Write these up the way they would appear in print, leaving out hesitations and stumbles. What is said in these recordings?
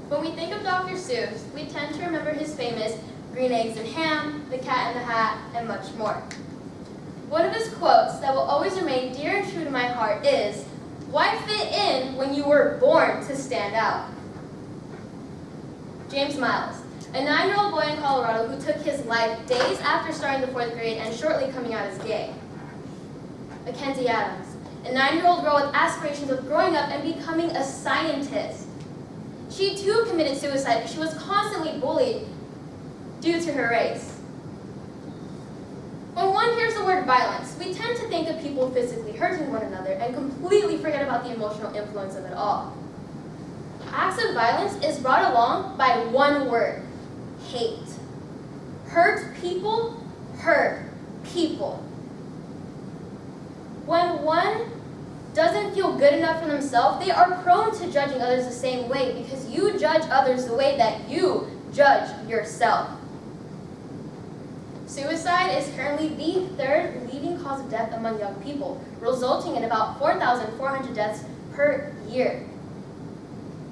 When we think of Dr. Seuss, we tend to remember his famous green eggs and ham, the cat in the hat, and much more. One of his quotes that will always remain dear and true to my heart is, "Why fit in when you were born to stand out?" James Miles, a 9-year-old boy in Colorado who took his life days after starting the 4th grade and shortly coming out as gay. Mackenzie Adams, a 9-year-old girl with aspirations of growing up and becoming a scientist. She too committed suicide because she was constantly bullied due to her race. When one hears the word violence, we tend to think of people physically hurting one another and completely forget about the emotional influence of it all. Acts of violence is brought along by one word: hate. Hurt people hurt people. When one doesn't feel good enough for themselves, they are prone to judging others the same way because you judge others the way that you judge yourself. Suicide is currently the 3rd leading cause of death among young people, resulting in about 4,400 deaths per year.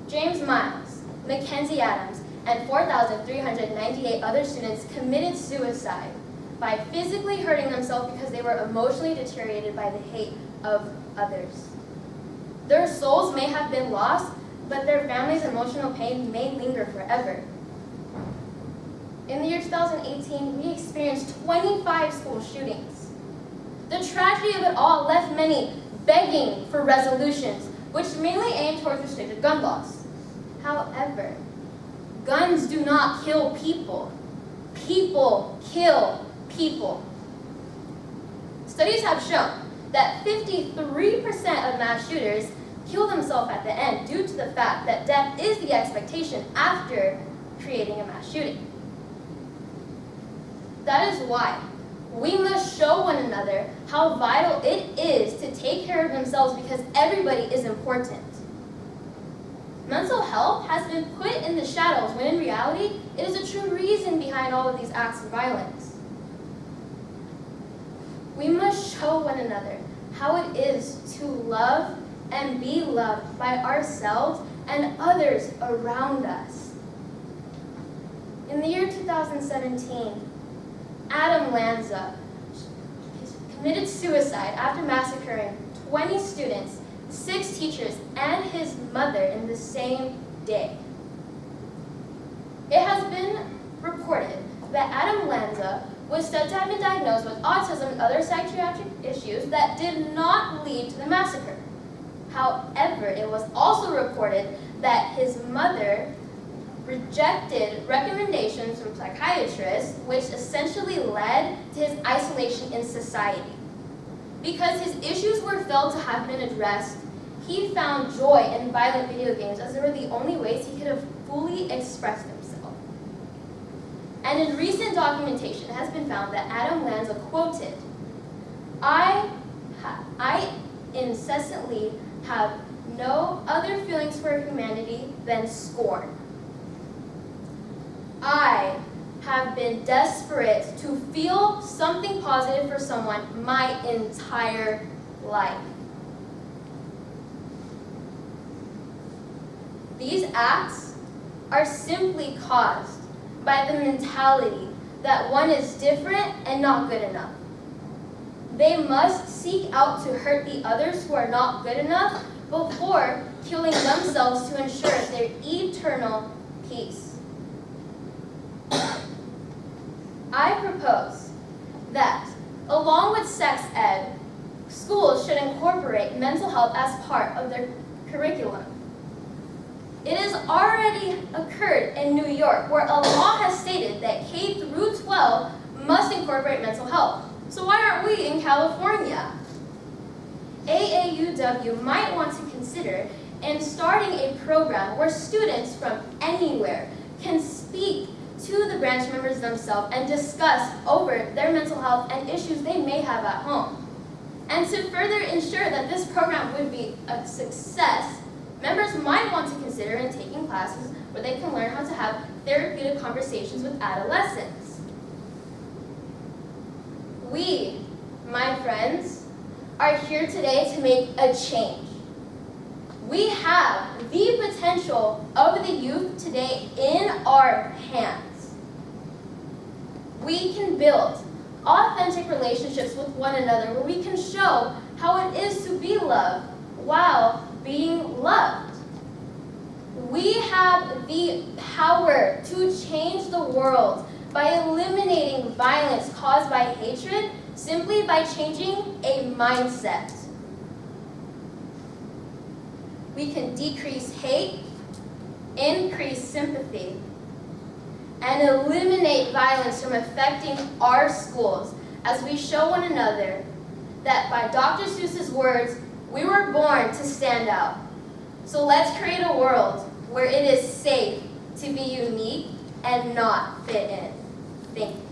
James Miles, Mackenzie Adams, and 4,398 other students committed suicide by physically hurting themselves because they were emotionally deteriorated by the hate of others. Their souls may have been lost, but their family's emotional pain may linger forever. In the year 2018, we experienced 25 school shootings. The tragedy of it all left many begging for resolutions, which mainly aimed towards restricted gun laws. However, guns do not kill people. People kill people. Studies have shown that 53% of mass shooters kill themselves at the end due to the fact that death is the expectation after creating a mass shooting. That is why we must show one another how vital it is to take care of themselves because everybody is important. Mental health has been put in the shadows when in reality, it is a true reason behind all of these acts of violence. We must show one another how it is to love and be loved by ourselves and others around us. In the year 2017, Adam Lanza committed suicide after massacring 20 students, 6 teachers, and his mother in the same day. It has been reported that Adam Lanza was said to have been diagnosed with autism and other psychiatric issues that did not lead to the massacre. However, it was also reported that his mother rejected recommendations from psychiatrists, which essentially led to his isolation in society. Because his issues were felt to have been addressed, he found joy in violent video games as they were the only ways he could have fully expressed himself. And in recent documentation, it has been found that Adam Lanza quoted, I incessantly have no other feelings for humanity than scorn. I have been desperate to feel something positive for someone my entire life. These acts are simply caused by the mentality that one is different and not good enough. They must seek out to hurt the others who are not good enough before killing themselves to ensure their eternal peace. I propose that, along with sex ed, schools should incorporate mental health as part of their curriculum. It has already occurred in New York, where a law has stated that K through 12 must incorporate mental health. So why aren't we in California? AAUW might want to consider in starting a program where students from anywhere can speak to the branch members themselves and discuss over their mental health and issues they may have at home. And to further ensure that this program would be a success, members might want to consider in taking classes where they can learn how to have therapeutic conversations with adolescents. We, my friends, are here today to make a change. We have the potential of the youth today in our hands. We can build authentic relationships with one another where we can show how it is to be loved while being loved. We have the power to change the world by eliminating violence caused by hatred simply by changing a mindset. We can decrease hate, increase sympathy, and eliminate violence from affecting our schools as we show one another that by Dr. Seuss's words, we were born to stand out. So let's create a world where it is safe to be unique and not fit in. Thank you.